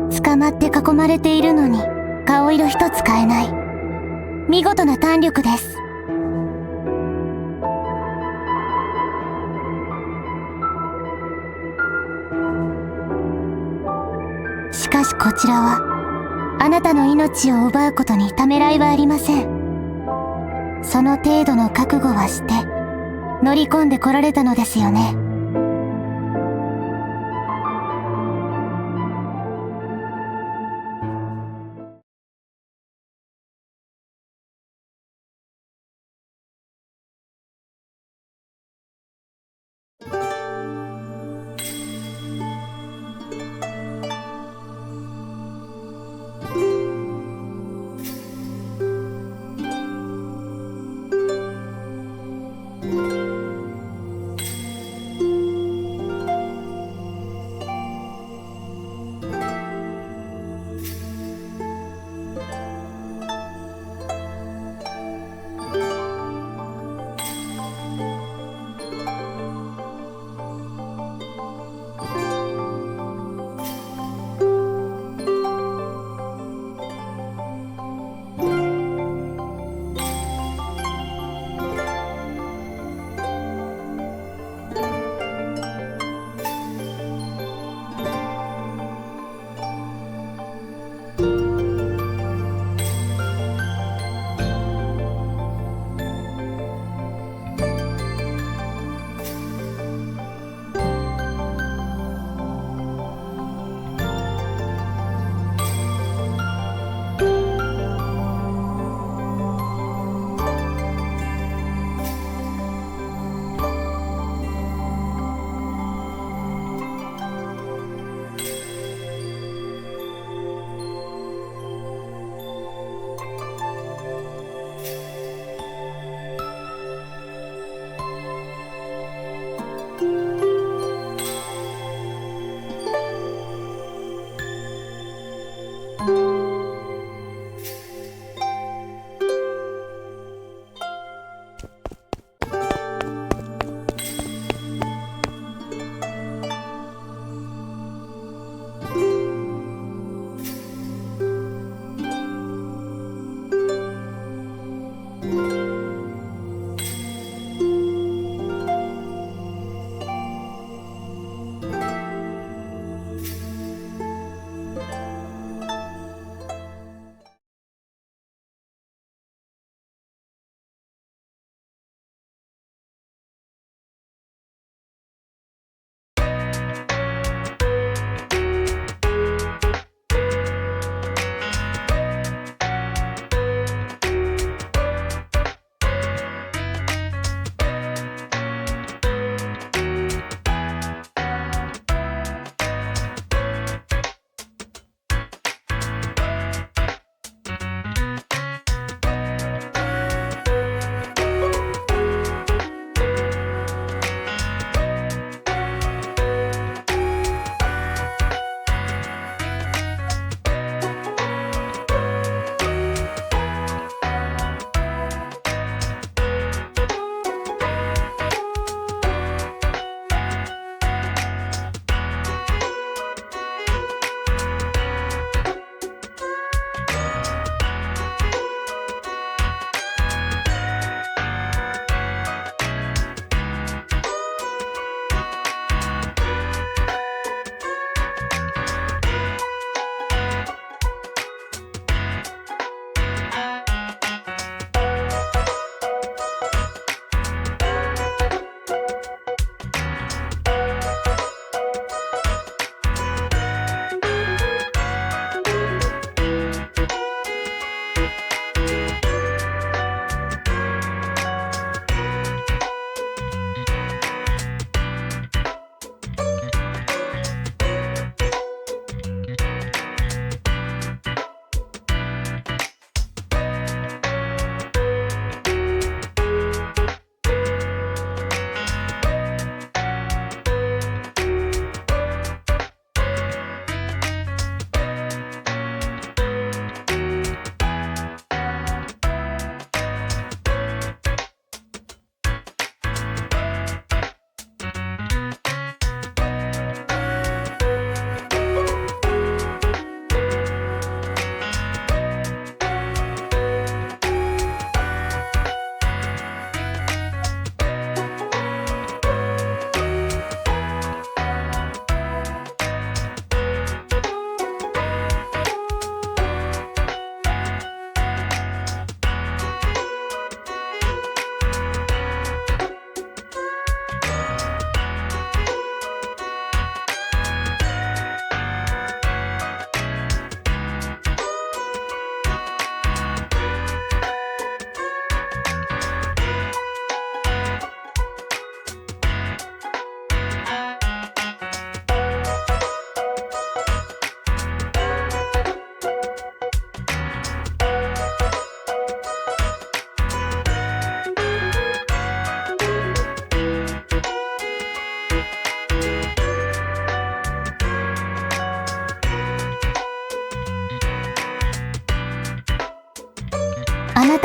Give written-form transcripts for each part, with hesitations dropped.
捕まって囲まれているのに顔色一つ変えない見事な胆力です。しかしこちらはあなたの命を奪うことにためらいはありません。その程度の覚悟はして乗り込んでこられたのですよね。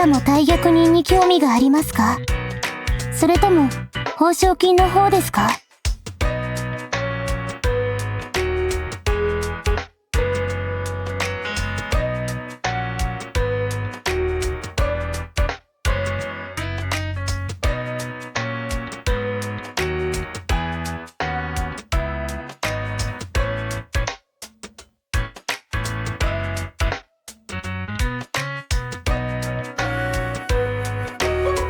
たも大逆人に興味がありますか？それとも報奨金の方ですか？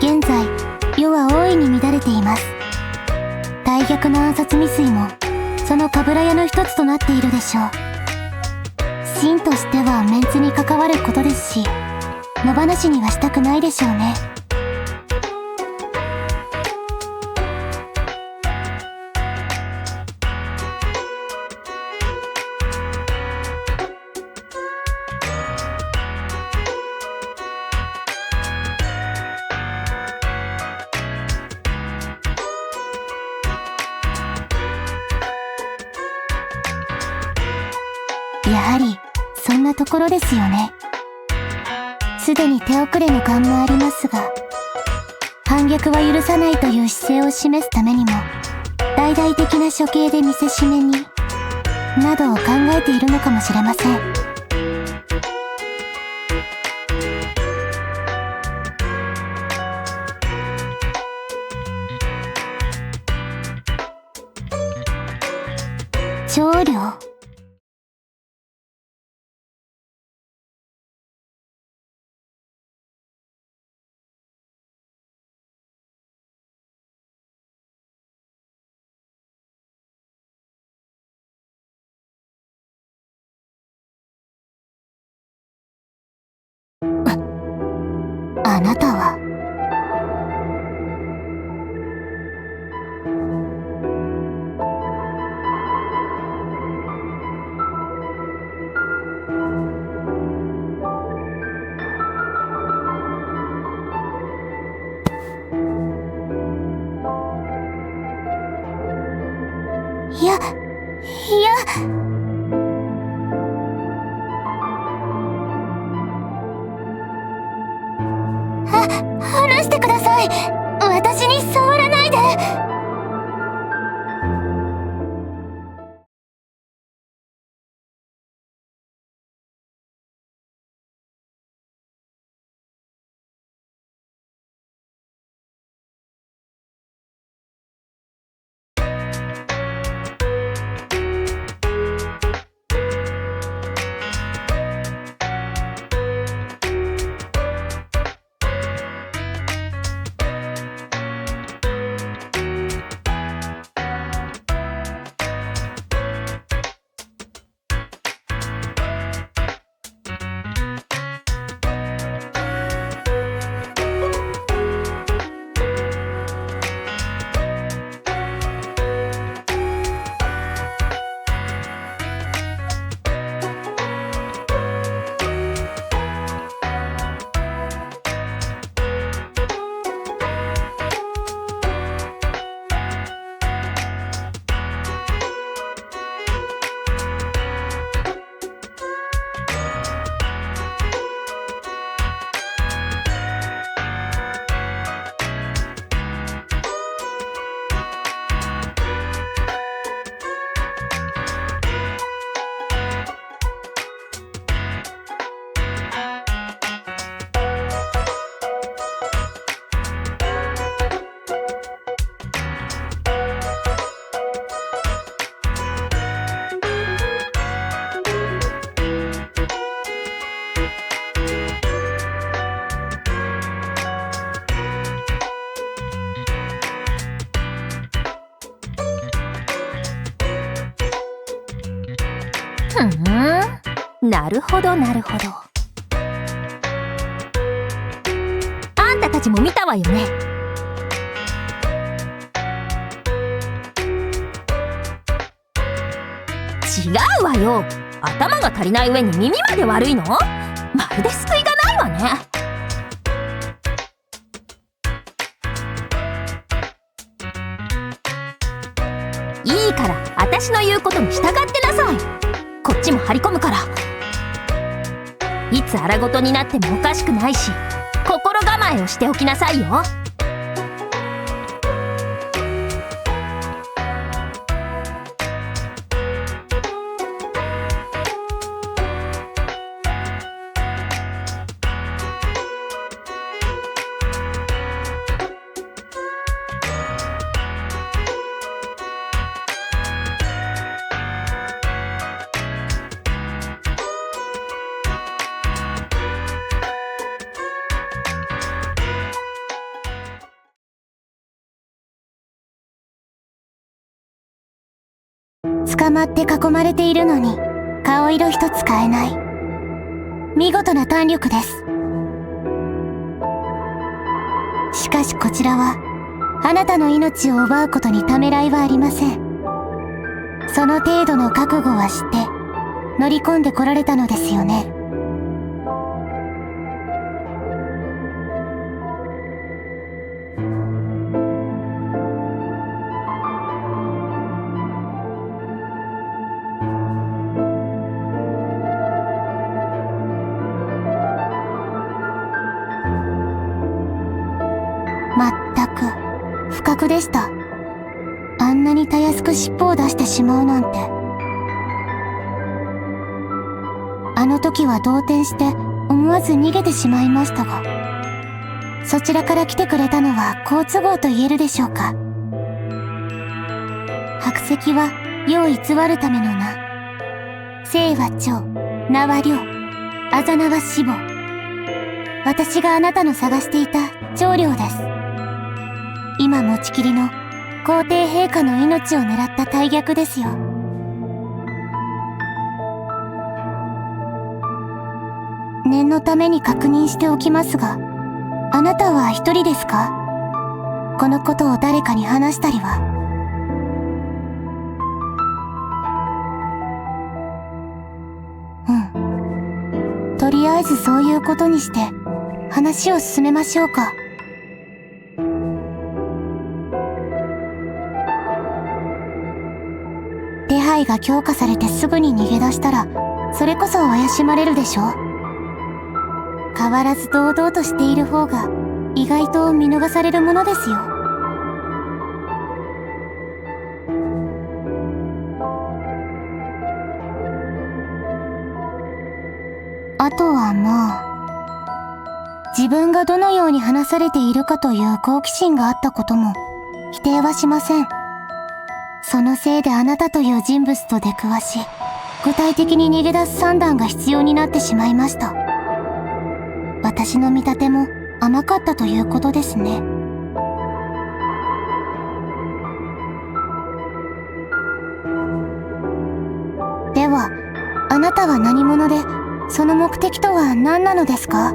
現在、世は大いに乱れています。大逆の暗殺未遂も、そのかぶら屋の一つとなっているでしょう。真としてはメンツに関わることですし、野放しにはしたくないでしょうね。やはりそんなところですよね。すでに手遅れの感もありますが、反逆は許さないという姿勢を示すためにも、大々的な処刑で見せしめになどを考えているのかもしれません。長領。あなたは。いや、離してください。私に触らないで。なるほどなるほど。あんたたちも見たわよね。違うわよ。頭が足りない上に耳まで悪いの？まるで救いがないわね。いいから私の言うことに従ってなさい。こっちも張り込むから。いつ荒ごとになってもおかしくないし、心えをしておきなさいよ。捕まって囲まれているのに顔色一つ変えない。見事な胆力です。しかしこちらはあなたの命を奪うことにためらいはありません。その程度の覚悟はして乗り込んでこられたのですよね。まったく不覚でした。あんなにたやすく尻尾を出してしまうなんて。あの時は動転して思わず逃げてしまいましたが、そちらから来てくれたのは好都合と言えるでしょうか。白石は世を偽るための名。姓は長、名は良、あざ名は死亡。私があなたの探していた長良です。今持ちきりの皇帝陛下の命を狙った大逆ですよ。念のために確認しておきますが、あなたは一人ですか？このことを誰かに話したりは？とりあえずそういうことにして話を進めましょうか。手配が強化されてすぐに逃げ出したら、それこそ怪しまれるでしょ。変わらず堂々としている方が意外と見逃されるものですよ。あとはまあ、自分がどのように話されているかという好奇心があったことも否定はしません。そのせいであなたという人物と出くわし、具体的に逃げ出す算段が必要になってしまいました。私の見立ても甘かったということですね。では、あなたは何者で、その目的とは何なのですか？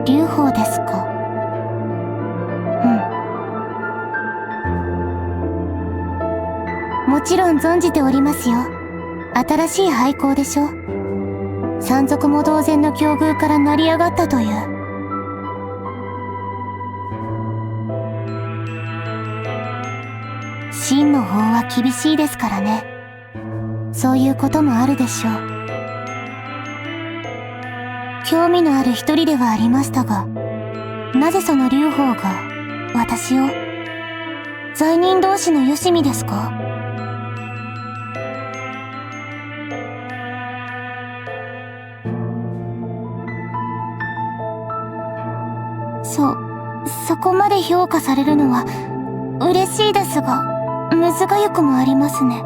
劉邦ですか。もちろん存じておりますよ。新しい廃校でしょ。山賊も同然の境遇から成り上がったという。秦の方は厳しいですからね。そういうこともあるでしょう。興味のある一人ではありましたが、なぜその劉邦が私を？罪人同士のよしみですか？そこまで評価されるのは嬉しいですが、むずがゆくもありますね。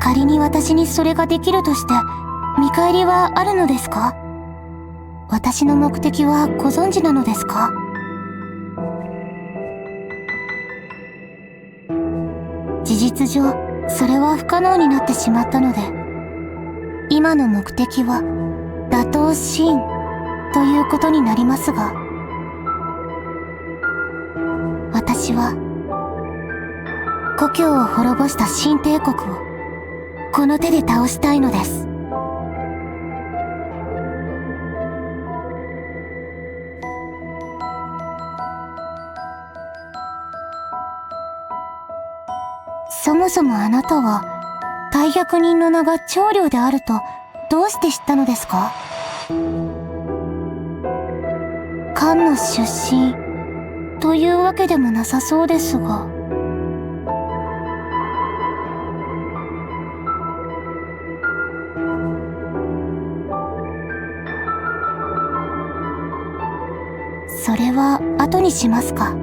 仮に私にそれができるとして、見返りはあるのですか？私の目的はご存知なのですか？事実上、それは不可能になってしまったので、今の目的は打倒秦ということになりますが、私は故郷を滅ぼした秦帝国をこの手で倒したいのです。そもそもあなたは大役人の名が長領であるとどうして知ったのですか？漢の出身というわけでもなさそうですが。それは後にしますか。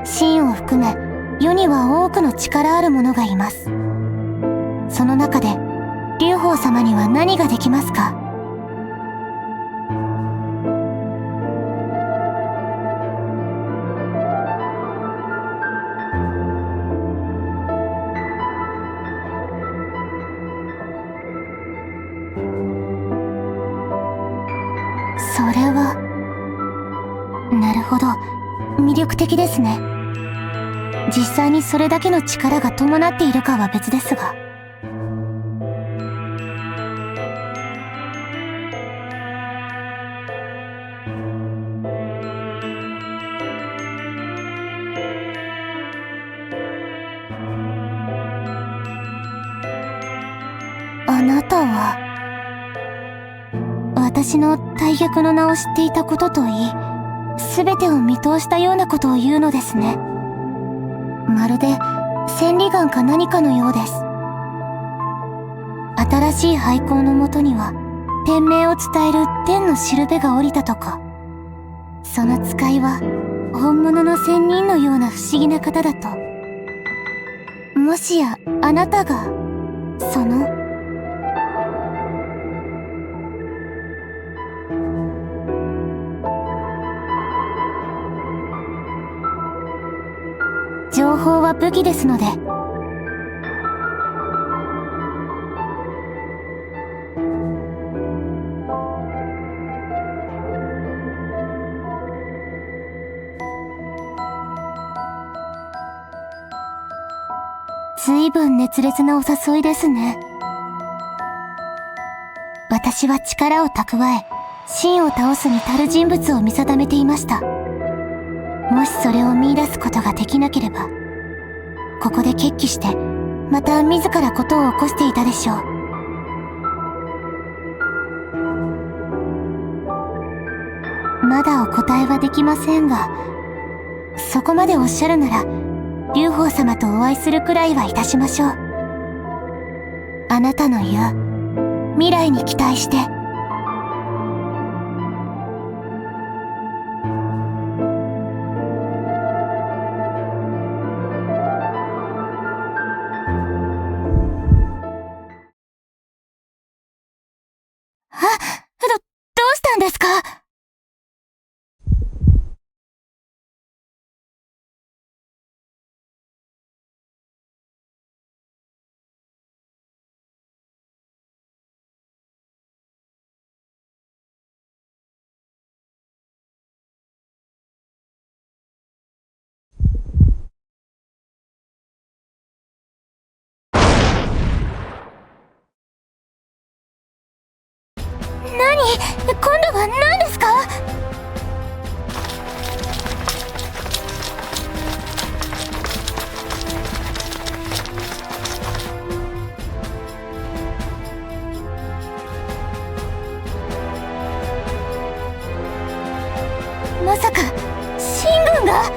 秦を含め世には多くの力ある者がいます。その中で劉邦様には何ができますか？それは、なるほど、魅力的ですね。実際にそれだけの力が伴っているかは別ですが。あなたは、私の大役の名を知っていたことといい、全てを見通したようなことを言うのですね。まるで千里眼か何かのようです。新しい廃校のもとには天命を伝える天のしるべが降りたとか。その使いは本物の仙人のような不思議な方だと。もしやあなたがその。情報は武器ですので。ずいぶん熱烈なお誘いですね。私は力を蓄え、秦を倒すに足る人物を見定めていました。もしそれを見出すことができなければ、ここで決起してまた自らことを起こしていたでしょう。まだお答えはできませんが、そこまでおっしゃるなら劉邦様とお会いするくらいはいたしましょう。あなたの言う未来に期待して。どうしたんですか？今度は何ですか？まさか秦軍が。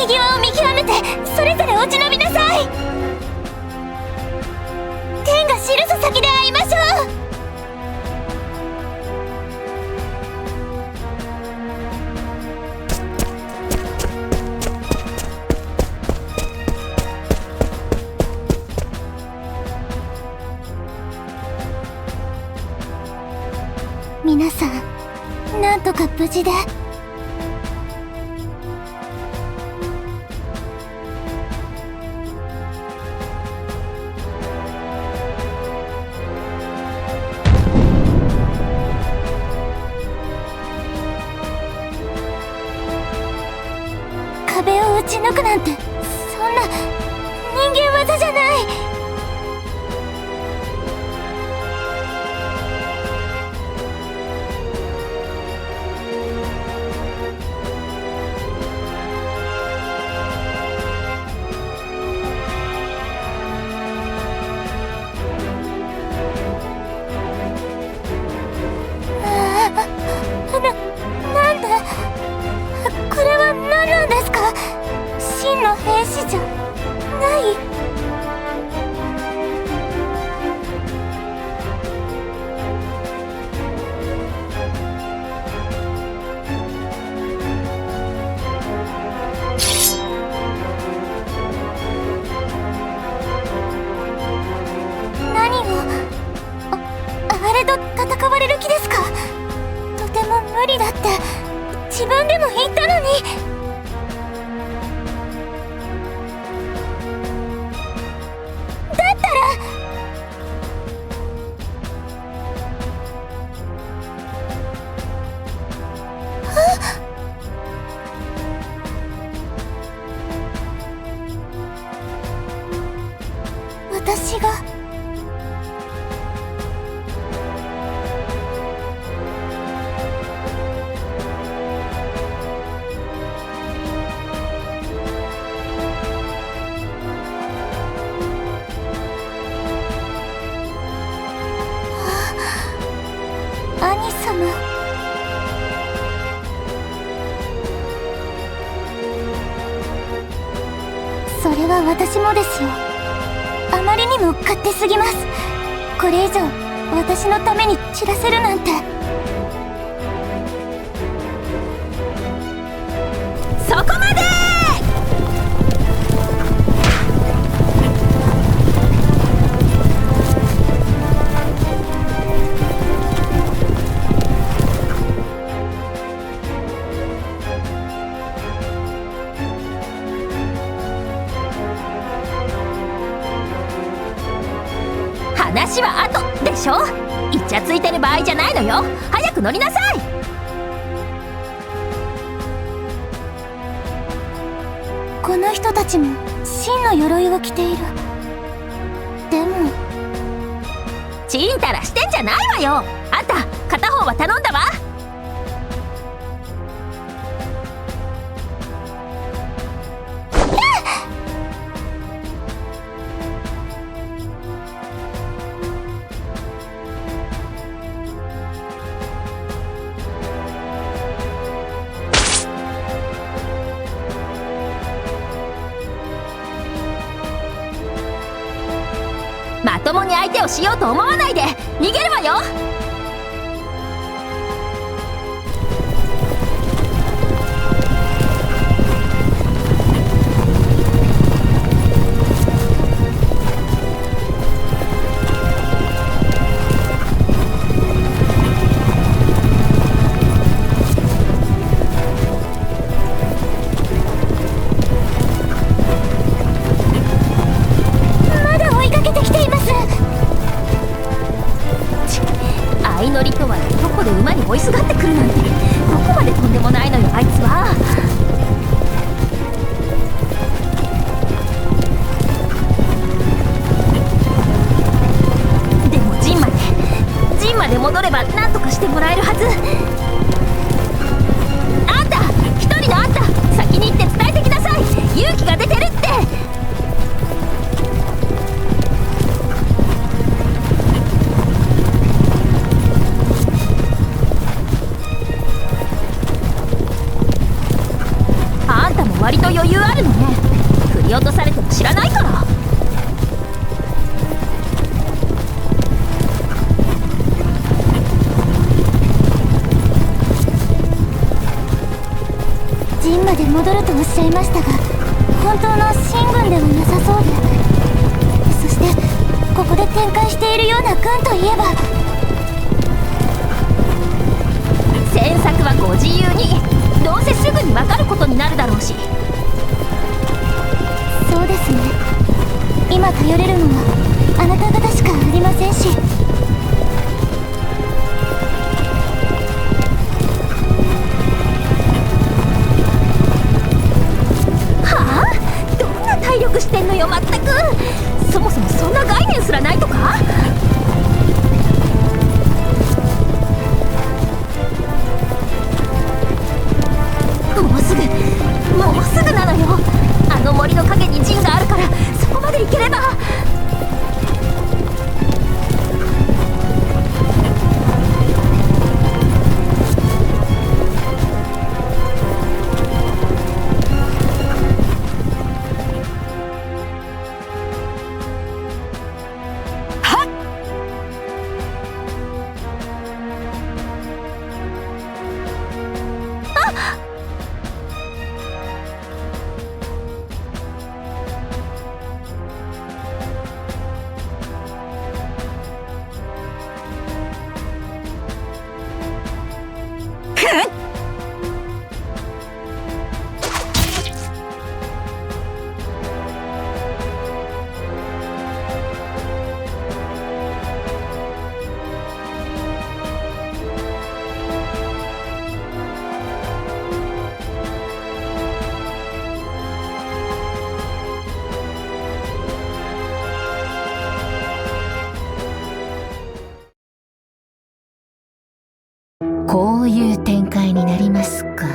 り際を見極めてそれぞれ落ち延びなさい。天が記す先で会いましょう。皆さん、なんとか無事で。壁を打ち抜くなんて、そんな人間技じゃない。なんでこれは何なんですか？真の兵士じゃない。何をあれと戦われる気ですか？とても無理だって自分でも言ったのに。だったら私が兄様。それは私もですよ。あまりにも勝手すぎます。これ以上私のために散らせるなんて。そこまで。話は後でしょ。イチャついてる場合じゃないのよ。早く乗りなさい。この人たちも真の鎧を着ている。でもちんたらしてんじゃないわよ。あんた片方は頼んだわ。まともに相手をしようと思わないで逃げるわよ。まだ追いかけてきています。相乗りとはどこで馬に追いすがってくるなんて、どこまでとんでもないのよあいつは。でもジンまで戻れば何とかしてもらえるはず。あんた、一人のあんた、先に行って伝えてきなさい。勇気が出てるって。あんたも割と余裕由あるのね。振り落とされても知らないから。陣まで戻るとおっしゃいましたが、本当の秦軍ではなさそうで、そしてここで展開しているような軍といえば、詮索はご自由に。どうせすぐに分かることになるだろうし。そうですね。今頼れるのはあなた方しかありませんし。はあ？どんな体力してんのよ、まったく。そもそもそんな概念すらないとか。もうすぐなのよ。あの森の陰に陣があるから、そこまで行ければ。こういう展開になりますか。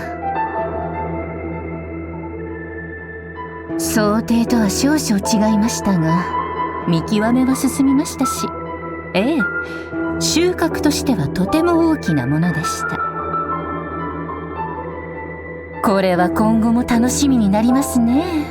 想定とは少々違いましたが、見極めは進みましたし、ええ、収穫としてはとても大きなものでした。これは今後も楽しみになりますね。